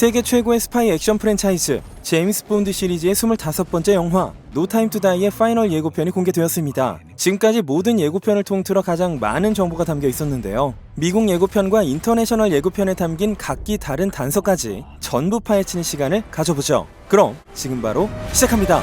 세계 최고의 스파이 액션 프랜차이즈 제임스 본드 시리즈의 25번째 영화 노 타임 투 다이의 파이널 예고편이 공개되었습니다. 지금까지 모든 예고편을 통틀어 가장 많은 정보가 담겨 있었는데요. 미국 예고편과 인터내셔널 예고편에 담긴 각기 다른 단서까지 전부 파헤치는 시간을 가져보죠. 그럼 지금 바로 시작합니다.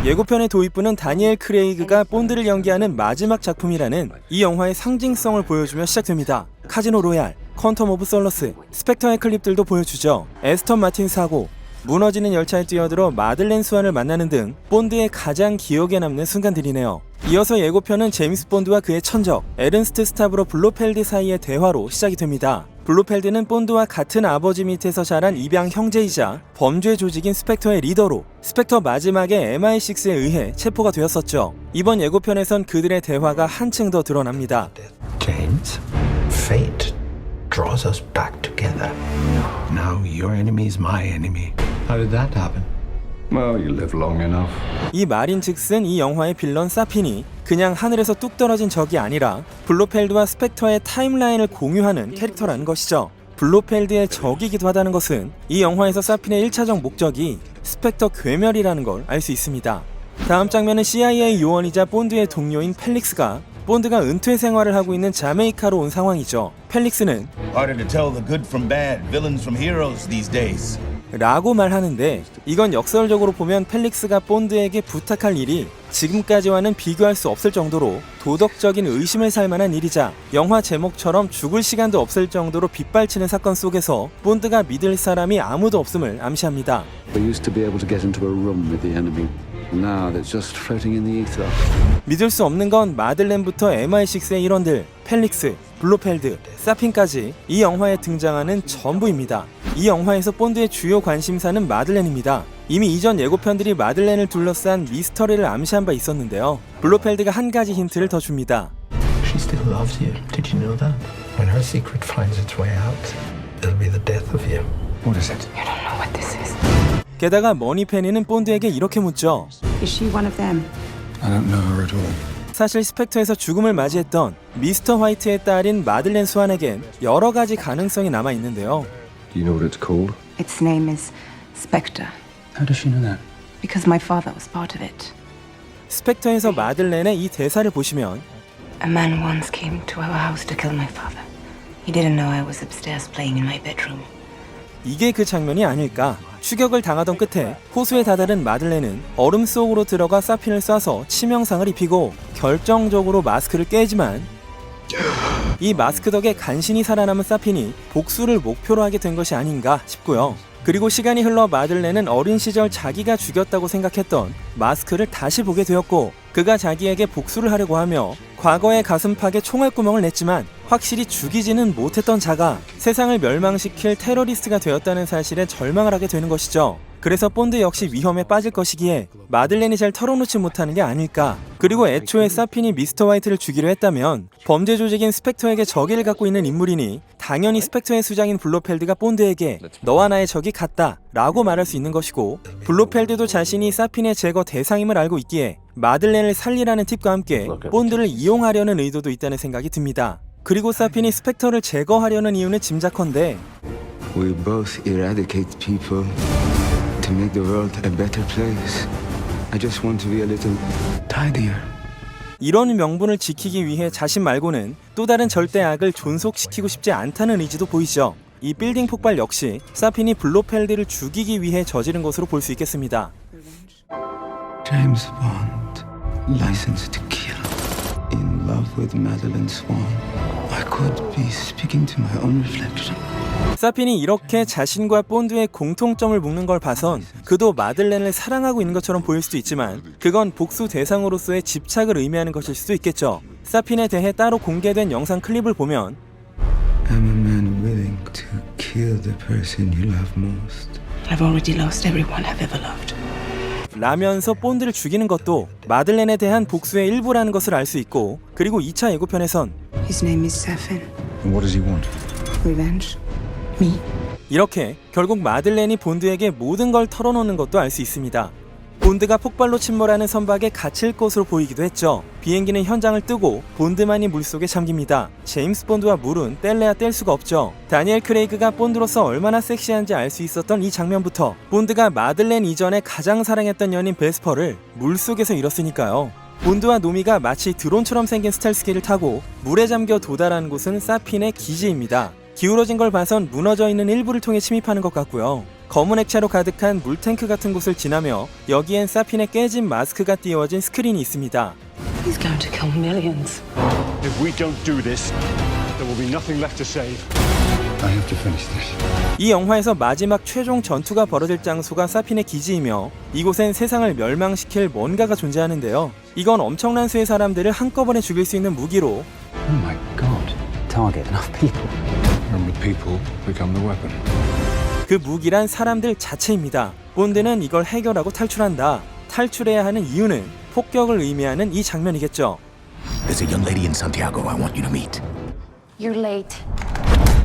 예고편의 도입부는 다니엘 크레이그가 본드를 연기하는 마지막 작품이라는 이 영화의 상징성을 보여주며 시작됩니다. 카지노 로얄, 퀀텀 오브 솔러스, 스펙터의 클립들도 보여주죠. 에스턴 마틴 사고, 무너지는 열차에 뛰어들어 마들렌 수완을 만나는 등 본드의 가장 기억에 남는 순간들이네요. 이어서 예고편은 제임스 본드와 그의 천적 에른스트 스타브로 블로펠드 사이의 대화로 시작이 됩니다. 블로펠드는 본드와 같은 아버지 밑에서 자란 입양 형제이자 범죄 조직인 스펙터의 리더로 스펙터 마지막에 MI6에 의해 체포가 되었었죠. 이번 예고편에선 그들의 대화가 한층 더 드러납니다. James, fate draws us back together. Now your enemy is my enemy. How did that happen? Well, you live long enough. 이 말인즉슨 이 영화의 빌런 사핀이 그냥 하늘에서 뚝 떨어진 적이 아니라 블로펠드와 스펙터의 타임라인을 공유하는 캐릭터라는 것이죠. 블로펠드의 적이기도 하다는 것은 이 영화에서 사핀의 1차적 목적이 스펙터 괴멸이라는 걸 알 수 있습니다. 다음 장면은 CIA 요원이자 본드의 동료인 펠릭스가 본드가 은퇴 생활을 하고 있는 자메이카로 온 상황이죠. 펠릭스는 Harder to tell the good from bad, villains from heroes these days. 라고 말하는데 이건 역설적으로 보면 펠릭스가 본드에게 부탁할 일이 지금까지와는 비교할 수 없을 정도로 도덕적인 의심을 살 만한 일이자 영화 제목처럼 죽을 시간도 없을 정도로 빗발치는 사건 속에서 본드가 믿을 사람이 아무도 없음을 암시합니다. We used to be able to get into a room with the enemy. Now they're just floating in the ether. 믿을 수 없는 건 마들렌부터 MI6의 일원들, 펠릭스, 블로펠드, 사핀까지 이 영화에 등장하는 전부입니다. 이 영화에서 본드의 주요 관심사는 마들렌입니다. 이미 이전 예고편들이 마들렌을 둘러싼 미스터리를 암시한 바 있었는데요. 블로펠드가 한 가지 힌트를 더 줍니다. She still loves you. Did you know that? When her secret finds its way out, it'll be the death of you. What is it? You don't know what this is. 게다가 머니페니는 본드에게 이렇게 묻죠. Is she one of them? I don't know her at all. 사실 스펙터에서 죽음을 맞이했던 미스터 화이트의 딸인 마들렌 수완에겐 여러 가지 가능성이 남아 있는데요. Do you know what it's called? Its name is Spectre. How does she know that? Because my father was part of it. 스펙터에서 마들렌의 이 대사를 보시면 A man once came to our house to kill my father. He didn't know I was upstairs playing in my bedroom. 이게 그 장면이 아닐까. 추격을 당하던 끝에 호수에 다다른 마들렌은 얼음 속으로 들어가 사핀을 쏴서 치명상을 입히고 결정적으로 마스크를 깨지만 이 마스크 덕에 간신히 살아남은 사핀이 복수를 목표로 하게 된 것이 아닌가 싶고요. 그리고 시간이 흘러 마들렌은 어린 시절 자기가 죽였다고 생각했던 마스크를 다시 보게 되었고 그가 자기에게 복수를 하려고 하며 과거의 가슴팍에 총알구멍을 냈지만 확실히 죽이지는 못했던 자가 세상을 멸망시킬 테러리스트가 되었다는 사실에 절망을 하게 되는 것이죠. 그래서 본드 역시 위험에 빠질 것이기에 마들렌이 잘 털어놓지 못하는 게 아닐까. 그리고 애초에 사핀이 미스터 화이트를 죽이려 했다면 범죄 조직인 스펙터에게 적의를 갖고 있는 인물이니 당연히 스펙터의 수장인 블로펠드가 본드에게 너와 나의 적이 같다 라고 말할 수 있는 것이고 블로펠드도 자신이 사핀의 제거 대상임을 알고 있기에 마들렌을 살리라는 팁과 함께 본드를 이용하려는 의도도 있다는 생각이 듭니다. 그리고 사핀이 스펙터를 제거하려는 이유는 짐작컨대 We both eradicate people to make the world a better place. I just want to be a little tidier. 이런 명분을 지키기 위해 자신 말고는 또 다른 절대 악을 존속시키고 싶지 않다는 의지도 보이죠. 이 빌딩 폭발 역시 사핀이 블로펠드를 죽이기 위해 저지른 것으로 볼 수 있겠습니다. James Bond, licensed to kill, in love with Madeleine Swan. I could be speaking to my own reflection. 사핀이 이렇게 자신과 본드의 공통점을 묶는 걸 봐선 그도 마들렌을 사랑하고 있는 것처럼 보일 수도 있지만 그건 복수 대상으로서의 집착을 의미하는 것일 수도 있겠죠. 사핀에 대해 따로 공개된 영상 클립을 보면 I'm a man willing to kill the person you love most. I've already lost everyone I've ever loved. 라면서 본드를 죽이는 것도 마들렌에 대한 복수의 일부라는 것을 알 수 있고 그리고 2차 예고편에선 His name is Safin. And what does he want? Revenge. Me. 이렇게 결국 마들렌이 본드에게 모든 걸 털어놓는 것도 알 수 있습니다. 본드가 폭발로 침몰하는 선박에 갇힐 것으로 보이기도 했죠. 비행기는 현장을 뜨고 본드만이 물속에 잠깁니다. 제임스 본드와 물은 뗄래야 뗄 수가 없죠. 다니엘 크레이그가 본드로서 얼마나 섹시한지 알 수 있었던 이 장면부터 본드가 마들렌 이전에 가장 사랑했던 연인 베스퍼를 물속에서 잃었으니까요. 본드와 노미가 마치 드론처럼 생긴 스텔스기를 타고 물에 잠겨 도달한 곳은 사핀의 기지입니다. 기울어진 걸 봐선 무너져 있는 일부를 통해 침입하는 것 같고요. 검은 액체로 가득한 물탱크 같은 곳을 지나며 여기엔 사핀의 깨진 마스크가 띄워진 스크린이 있습니다. He's going to kill millions. If we don't do this, there will be nothing left to save. I have to finish this. 이 영화에서 마지막 최종 전투가 벌어질 장소가 사핀의 기지이며 이곳엔 세상을 멸망시킬 뭔가가 존재하는데요. 이건 엄청난 수의 사람들을 한꺼번에 죽일 수 있는 무기로 Oh my God. Target enough people. And the people become the weapon. 그 무기란 사람들 자체입니다. 본드는 이걸 해결하고 탈출한다. 탈출해야 하는 이유는 폭격을 의미하는 이 장면이겠죠. There's a young lady in Santiago I want you to meet. You're late.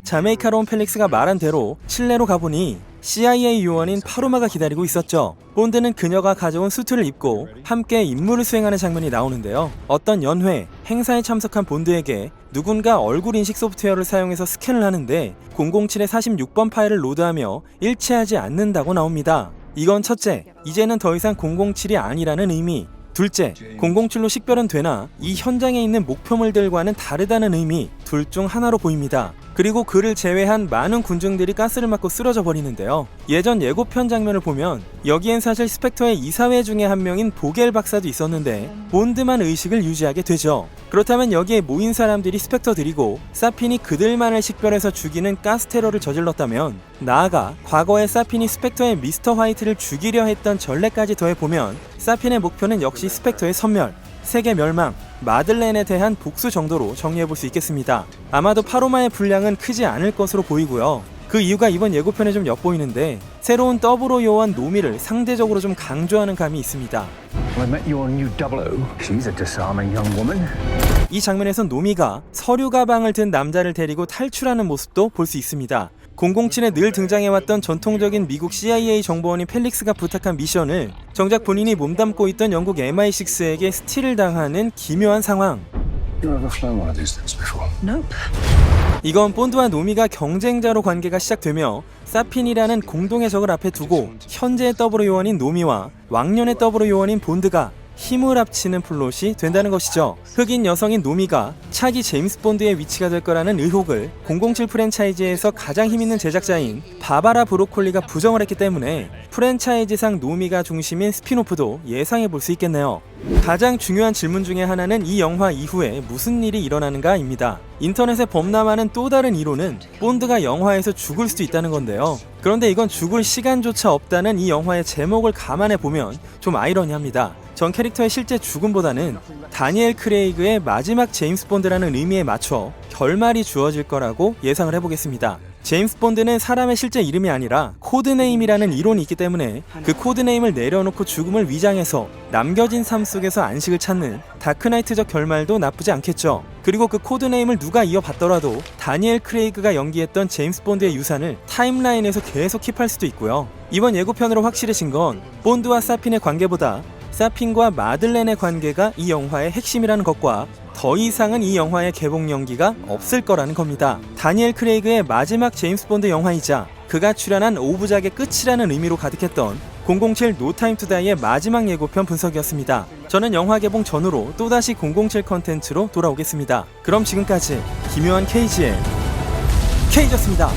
자메이카로 온 펠릭스가 말한 대로 칠레로 가보니 CIA 요원인 파로마가 기다리고 있었죠. 본드는 그녀가 가져온 수트를 입고 함께 임무를 수행하는 장면이 나오는데요. 어떤 연회, 행사에 참석한 본드에게 누군가 얼굴 인식 소프트웨어를 사용해서 스캔을 하는데 007의 46번 파일을 로드하며 일치하지 않는다고 나옵니다. 이건 첫째, 이제는 더 이상 007이 아니라는 의미. 둘째, 007로 식별은 되나 이 현장에 있는 목표물들과는 다르다는 의미, 둘 중 하나로 보입니다. 그리고 그를 제외한 많은 군중들이 가스를 맞고 쓰러져 버리는데요. 예전 예고편 장면을 보면 여기엔 사실 스펙터의 이사회 중에 한 명인 보겔 박사도 있었는데 본드만 의식을 유지하게 되죠. 그렇다면 여기에 모인 사람들이 스펙터들이고 사핀이 그들만을 식별해서 죽이는 가스 테러를 저질렀다면 나아가 과거에 사핀이 스펙터의 미스터 화이트를 죽이려 했던 전례까지 더해보면 사핀의 목표는 역시 스펙터의 섬멸, 세계 멸망, 마들렌에 대한 복수 정도로 정리해볼 수 있겠습니다. 아마도 파로마의 분량은 크지 않을 것으로 보이고요. 그 이유가 이번 예고편에 좀 엿보이는데 새로운 더블오 요원 노미를 상대적으로 좀 강조하는 감이 있습니다. I met your new 00. She's a disarming young woman. 이 장면에서 노미가 서류 가방을 든 남자를 데리고 탈출하는 모습도 볼 수 있습니다. 007에 늘 등장해왔던 전통적인 미국 CIA 정보원인 펠릭스가 부탁한 미션을 정작 본인이 몸담고 있던 영국 MI6에게 스틸을 당하는 기묘한 상황. You ever flown one of these things before? Nope. 이건 본드와 노미가 경쟁자로 관계가 시작되며 사핀이라는 공동의 적을 앞에 두고 현재의 더블오 요원인 노미와 왕년의 더블오 요원인 본드가 힘을 합치는 플롯이 된다는 것이죠. 흑인 여성인 노미가 차기 제임스 본드의 위치가 될 거라는 의혹을 007 프랜차이즈에서 가장 힘있는 제작자인 바바라 브로콜리가 부정을 했기 때문에 프랜차이즈상 노미가 중심인 스피노프도 예상해 볼 수 있겠네요. 가장 중요한 질문 중에 하나는 이 영화 이후에 무슨 일이 일어나는가입니다. 인터넷에 범람하는 또 다른 이론은 본드가 영화에서 죽을 수도 있다는 건데요. 그런데 이건 죽을 시간조차 없다는 이 영화의 제목을 감안해 보면 좀 아이러니합니다. 전 캐릭터의 실제 죽음보다는 다니엘 크레이그의 마지막 제임스 본드라는 의미에 맞춰 결말이 주어질 거라고 예상을 해보겠습니다. 제임스 본드는 사람의 실제 이름이 아니라 코드네임이라는 이론이 있기 때문에 그 코드네임을 내려놓고 죽음을 위장해서 남겨진 삶 속에서 안식을 찾는 다크나이트적 결말도 나쁘지 않겠죠. 그리고 그 코드네임을 누가 이어받더라도 다니엘 크레이그가 연기했던 제임스 본드의 유산을 타임라인에서 계속 킵할 수도 있고요. 이번 예고편으로 확실해진 건 본드와 사핀의 관계보다 사핀과 마들렌의 관계가 이 영화의 핵심이라는 것과 더 이상은 이 영화의 개봉 연기가 없을 거라는 겁니다. 다니엘 크레이그의 마지막 제임스 본드 영화이자 그가 출연한 5부작의 끝이라는 의미로 가득했던 007 노 타임 투 다이의 마지막 예고편 분석이었습니다. 저는 영화 개봉 전후로 또다시 007 컨텐츠로 돌아오겠습니다. 그럼 지금까지 기묘한 KG의 K였습니다.